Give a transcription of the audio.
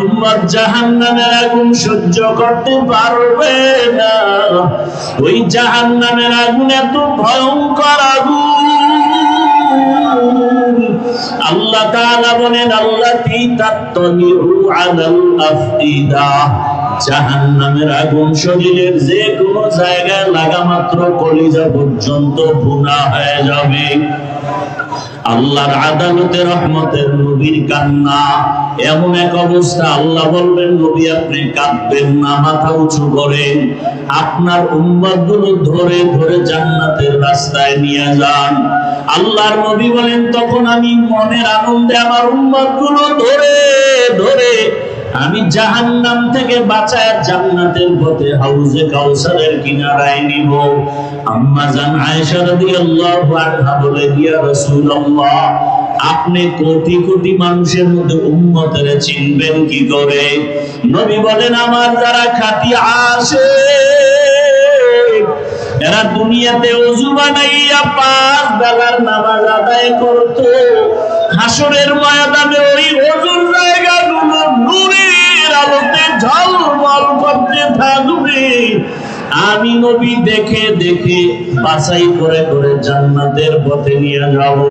উম্মত জাহান্নামের আগুন সহ্য করতে পারবে না। ওই জাহান্নামের আগুন এত ভয়ঙ্কর আগুন, আল্লাহ তাআলা বলেন আল্লাতী তাত্তালিউ আলাল আফইদা, জাহান্নামের আগুন শরীরের যে কোনো জায়গায় লাগা মাত্র কলিজা পর্যন্ত ভুনা হয়ে যাবে। আল্লাহর আদালতে রহমতের নবীর কান্না, এমন এক অবস্থা আল্লাহ বলবেন নবী আপনি কাঁদবেন না, মাথা উঁচু করেন, আপনার উম্মতগুলো ধরে ধরে জান্নাতের রাস্তায় নিয়ে যান। আল্লাহর নবী বলেন তখন আমি মনের আনন্দে আমার উম্মতগুলো ধরে ধরে আমি জাহান্নাম থেকে বাঁচায় জান্নাতের পথে হাউজে কাউসারের কিনারায় নিব। আম্মা জান আয়েশা রাদিয়াল্লাহু আনহা বলে ইয়া রাসূলুল্লাহ আপনি কোটি কোটি মানুষের মধ্যে উম্মতের চিনবেন কি করে? নবী বলেন আমার যারা খাঁটি আশিক, এরা দুনিয়াতে ওযু বানাইয়া 5 বেলার নামাজ আদায় করত, হাসরের ময়দানে ওই ওযুর জায়গাগুলো নূরের আলোতে ঝলমল করতে থাকবে। আমি নবী দেখে দেখে বাছাই করে করে জান্নাতের পথে নিয়ে যাব।